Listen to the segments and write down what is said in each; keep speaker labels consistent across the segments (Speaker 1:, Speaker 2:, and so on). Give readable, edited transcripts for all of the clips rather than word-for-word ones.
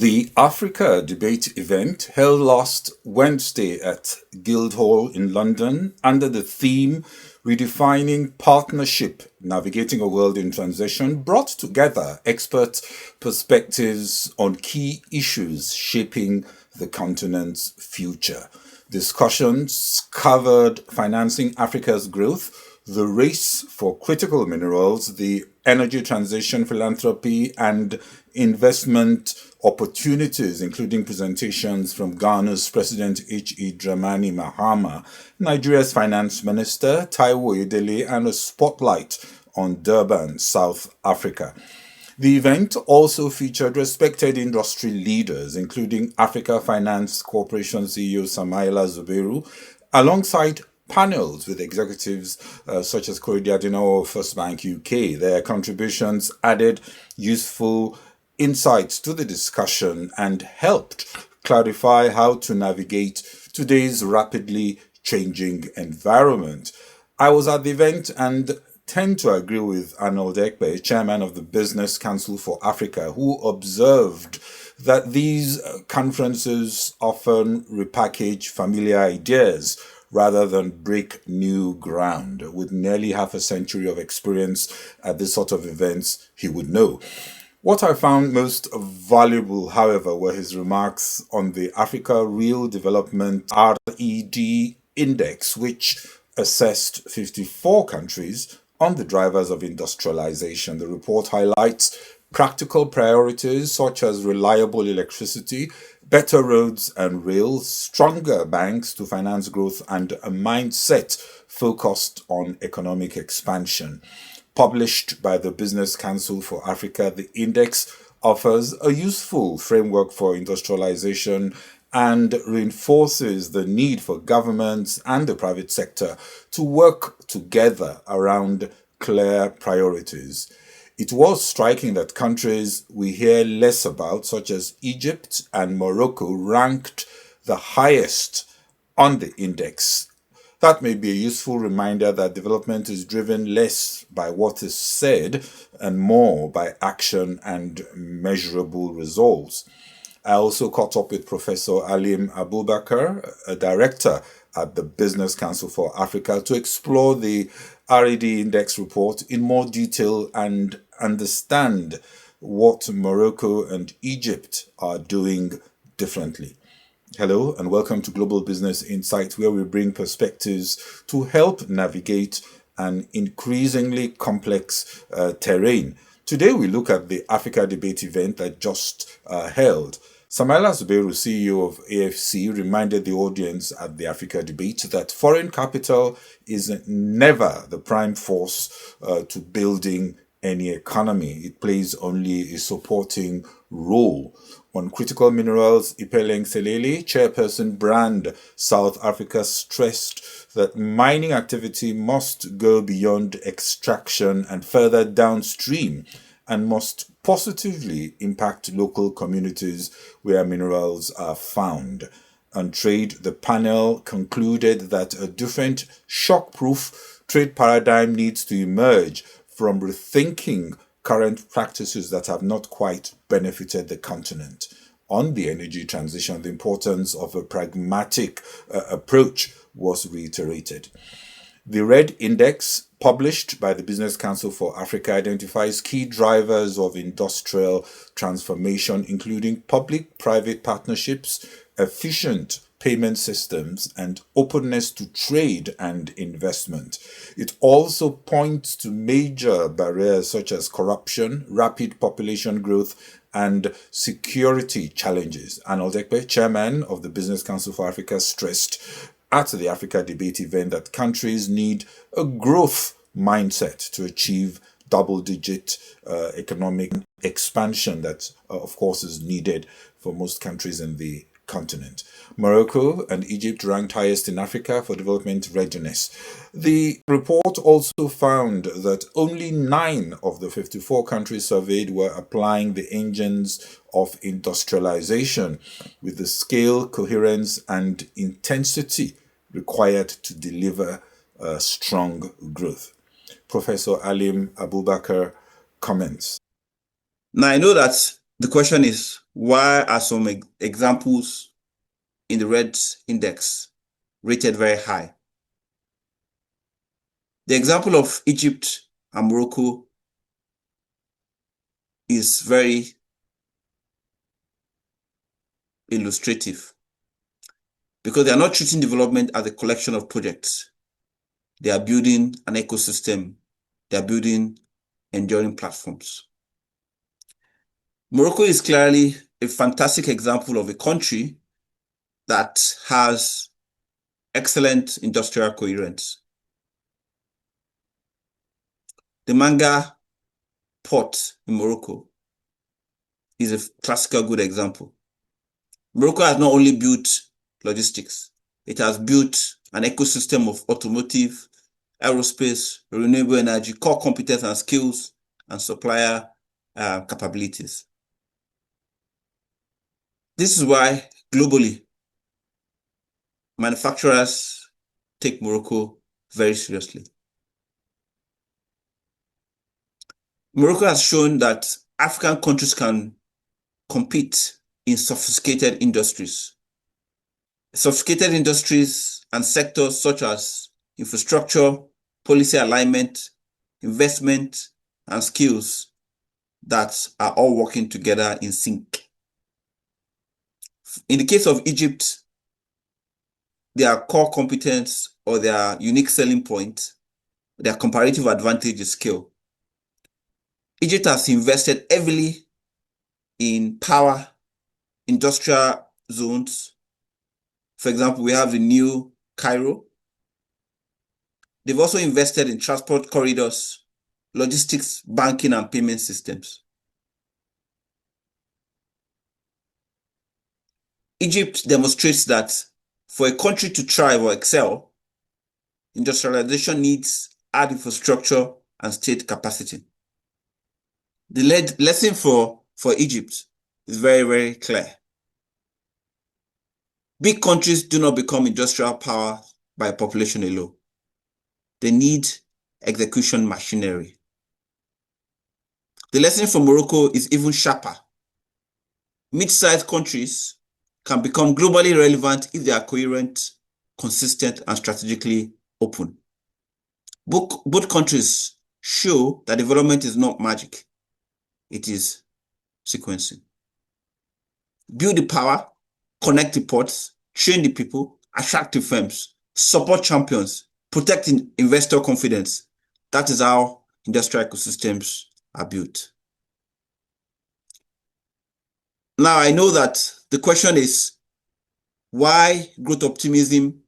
Speaker 1: The Africa debate event held last Wednesday at Guildhall in London under the theme Redefining Partnership, Navigating a World in Transition brought together expert perspectives on key issues shaping the continent's future. Discussions covered financing Africa's growth, the race for critical minerals, the energy transition, philanthropy, and investment opportunities, including presentations from Ghana's President H.E. Dramani Mahama, Nigeria's Finance Minister Taiwo Edele, and a spotlight on Durban, South Africa. The event also featured respected industry leaders, including Africa Finance Corporation CEO Samaila Zuberu, alongside panels with executives such as Corey Adino of First Bank UK. Their contributions added useful insights to the discussion and helped clarify how to navigate today's rapidly changing environment. I was at the event and tend to agree with Arnold Ekpe, chairman of the Business Council for Africa, who observed that these conferences often repackage familiar ideas rather than break new ground. With nearly half a century of experience at this sort of events, he would know. What I found most valuable, however, were his remarks on the Africa Real Development RED Index, which assessed 54 countries on the drivers of industrialization. The report highlights practical priorities such as reliable electricity, better roads and rails, stronger banks to finance growth, and a mindset focused on economic expansion. Published by the Business Council for Africa, the index offers a useful framework for industrialization and reinforces the need for governments and the private sector to work together around clear priorities. It was striking that countries we hear less about, such as Egypt and Morocco, ranked the highest on the index. That may be a useful reminder that development is driven less by what is said and more by action and measurable results. I also caught up with Professor Alim Abubakr, a director at the Business Council for Africa, to explore the RED Index report in more detail and understand what Morocco and Egypt are doing differently. Hello and welcome to Global Business Insight, where we bring perspectives to help navigate an increasingly complex terrain. Today we look at the Africa Debate event that just held. Samaila Zuberu, CEO of AFC, reminded the audience at the Africa Debate that foreign capital is never the prime force to building any economy. It plays only a supporting role. On critical minerals, Ipeleng Selele, chairperson Brand South Africa, stressed that mining activity must go beyond extraction and further downstream and must positively impact local communities where minerals are found. On trade, the panel concluded that a different shockproof trade paradigm needs to emerge from rethinking current practices that have not quite benefited the continent. On the energy transition, the importance of a pragmatic approach was reiterated. The RED Index, published by the Business Council for Africa, identifies key drivers of industrial transformation, including public-private partnerships, efficient payment systems, and openness to trade and investment. It also points to major barriers such as corruption, rapid population growth, and security challenges. Arnold Ekpe, chairman of the Business Council for Africa, stressed at the Africa Debate event that countries need a growth mindset to achieve double-digit economic expansion that, of course, is needed for most countries in the continent. Morocco and Egypt ranked highest in Africa for development readiness. The report also found that only 9 of the 54 countries surveyed were applying the engines of industrialization with the scale, coherence, and intensity required to deliver strong growth. Professor Alim Abubakr comments.
Speaker 2: Now, I know that The question is, why are some examples in the red index rated very high? The example of Egypt and Morocco is very illustrative because they are not treating development as a collection of projects. They are building an ecosystem. They are building enduring platforms. Morocco is clearly a fantastic example of a country that has excellent industrial coherence. The Manga port in Morocco is a classical good example. Morocco has not only built logistics, it has built an ecosystem of automotive, aerospace, renewable energy, core competence and skills, and supplier capabilities. This is why globally, manufacturers take Morocco very seriously. Morocco has shown that African countries can compete in sophisticated industries. Sophisticated industries and sectors such as infrastructure, policy alignment, investment, and skills that are all working together in sync. In the case of Egypt, their core competence or their unique selling point, their comparative advantage is skill. Egypt has invested heavily in power, industrial zones. For example, we have the new Cairo. They've also invested in transport corridors, logistics, banking, and payment systems. Egypt demonstrates that for a country to thrive or excel, industrialization needs hard infrastructure and state capacity. The lesson for Egypt is very, very clear. Big countries do not become industrial power by population alone. They need execution machinery. The lesson for Morocco is even sharper. Mid-sized countries can become globally relevant if they are coherent, consistent, and strategically open. Both countries show that development is not magic. It is sequencing. Build the power, connect the ports, train the people, attract the firms, support champions, protect investor confidence. That is how industrial ecosystems are built. Now, I know that the question is, why growth optimism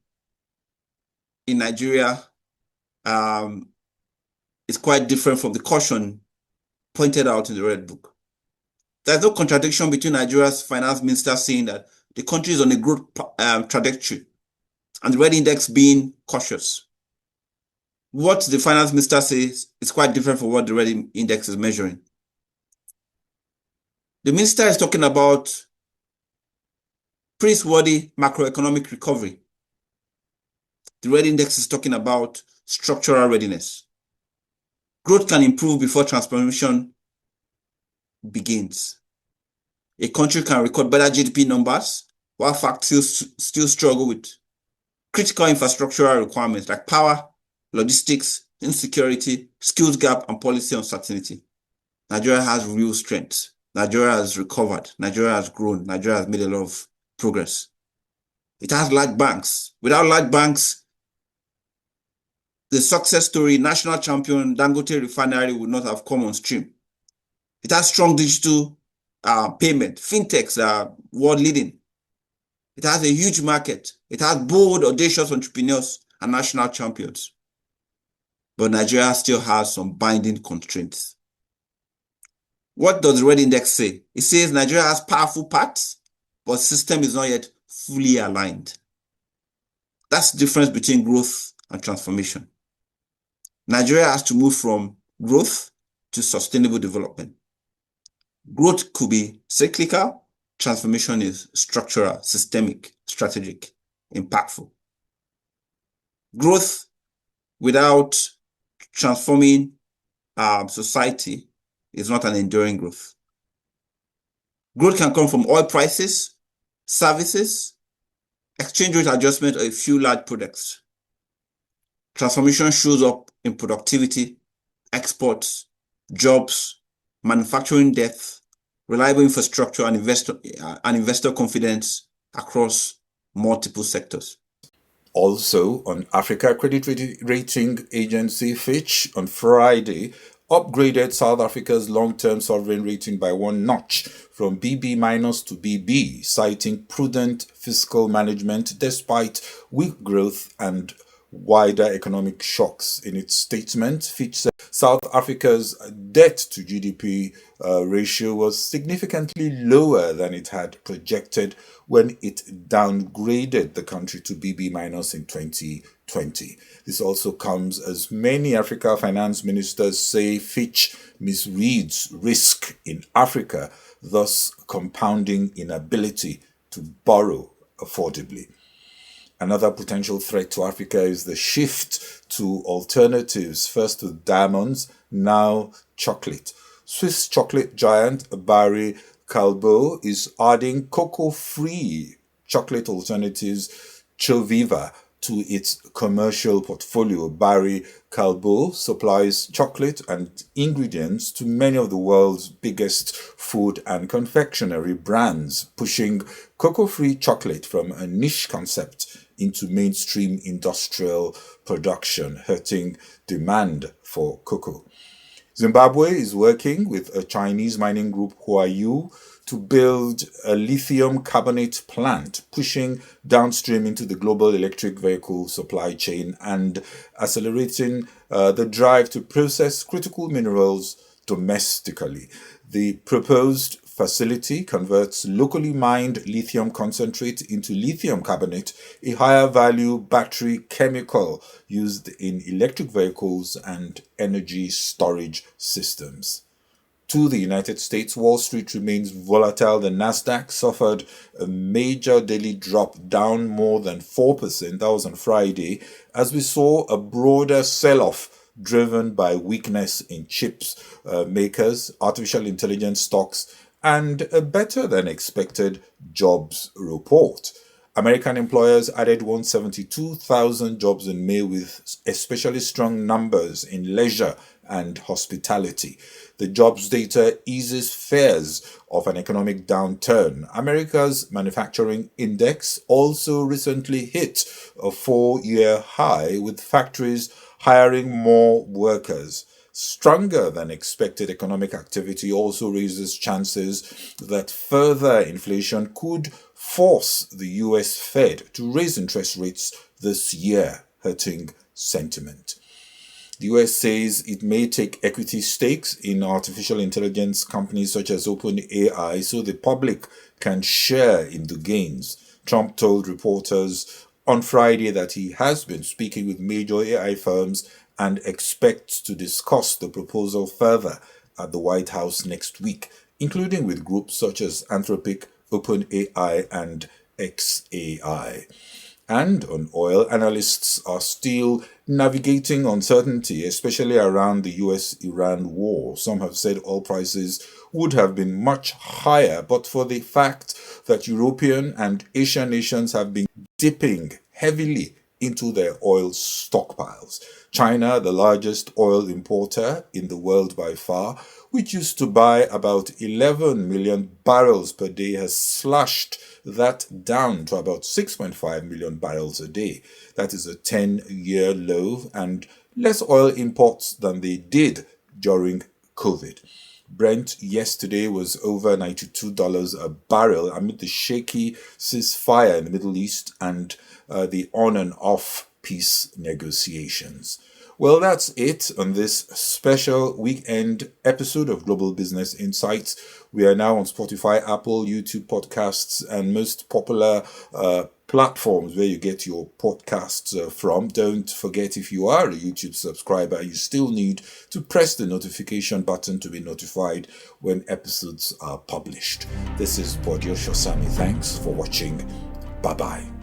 Speaker 2: in Nigeria is quite different from the caution pointed out in the Red Book. There's no contradiction between Nigeria's finance minister saying that the country is on a growth trajectory and the Red Index being cautious. What the finance minister says is quite different from what the Red Index is measuring. The minister is talking about praiseworthy macroeconomic recovery. The Red Index is talking about structural readiness. Growth can improve before transformation begins. A country can record better GDP numbers while facts still struggle with critical infrastructural requirements like power, logistics, insecurity, skills gap, and policy uncertainty. Nigeria has real strength. Nigeria has recovered. Nigeria has grown. Nigeria has made a lot of progress. It has large banks. Without large banks, the success story, national champion Dangote refinery would not have come on stream. It has strong digital payment. Fintechs are world leading. It has a huge market. It has bold, audacious entrepreneurs and national champions. But Nigeria still has some binding constraints. What does the Red Index say? It says Nigeria has powerful parts, but system is not yet fully aligned. That's the difference between growth and transformation. Nigeria has to move from growth to sustainable development. Growth could be cyclical. Transformation is structural, systemic, strategic, impactful. Growth without transforming society is not an enduring growth. Growth can come from oil prices, services, exchange rate adjustment, or a few large products. Transformation shows up in productivity, exports, jobs, manufacturing depth, reliable infrastructure, and investor confidence across multiple sectors.
Speaker 1: Also, on Africa, credit rating agency Fitch on Friday upgraded South Africa's long-term sovereign rating by one notch from BB- to BB, citing prudent fiscal management despite weak growth and wider economic shocks. In its statement, Fitch said South Africa's debt to GDP ratio was significantly lower than it had projected when it downgraded the country to BB- in 2020. This also comes as many Africa finance ministers say Fitch misreads risk in Africa, thus compounding inability to borrow affordably. Another potential threat to Africa is the shift to alternatives, first with diamonds, now chocolate. Swiss chocolate giant Barry Callebaut is adding cocoa-free chocolate alternatives Choviva to its commercial portfolio. Barry Callebaut supplies chocolate and ingredients to many of the world's biggest food and confectionery brands, pushing cocoa-free chocolate from a niche concept into mainstream industrial production, hurting demand for cocoa. Zimbabwe is working with a Chinese mining group, Huayou, to build a lithium carbonate plant, pushing downstream into the global electric vehicle supply chain and accelerating the drive to process critical minerals domestically. The proposed facility converts locally mined lithium concentrate into lithium carbonate, a higher value battery chemical used in electric vehicles and energy storage systems. To the United States, Wall Street remains volatile. The Nasdaq suffered a major daily drop, down more than 4%. That was on Friday, as we saw a broader sell-off driven by weakness in chips makers, artificial intelligence stocks, and a better than expected jobs report. American employers added 172,000 jobs in May, with especially strong numbers in leisure and hospitality. The jobs data eases fears of an economic downturn. America's manufacturing index also recently hit a 4-year high, with factories hiring more workers. Stronger than expected economic activity also raises chances that further inflation could force the US Fed to raise interest rates this year, hurting sentiment. The US says it may take equity stakes in artificial intelligence companies such as OpenAI so the public can share in the gains. Trump told reporters on Friday that he has been speaking with major AI firms and expects to discuss the proposal further at the White House next week, including with groups such as Anthropic, OpenAI, and XAI. And on oil, analysts are still navigating uncertainty, especially around the US-Iran war. Some have said oil prices would have been much higher, but for the fact that European and Asian nations have been dipping heavily into their oil stockpiles. China, the largest oil importer in the world by far, which used to buy about 11 million barrels per day, has slashed that down to about 6.5 million barrels a day. That is a 10-year low and less oil imports than they did during COVID. Brent yesterday was over $92 a barrel amid the shaky ceasefire in the Middle East and the on and off peace negotiations. Well, that's it on this special weekend episode of Global Business Insights. We are now on Spotify, Apple, YouTube podcasts, and most popular platforms where you get your podcasts from. Don't forget, if you are a YouTube subscriber, you still need to press the notification button to be notified when episodes are published. This is Bodio Shosami. Thanks for watching. Bye-bye.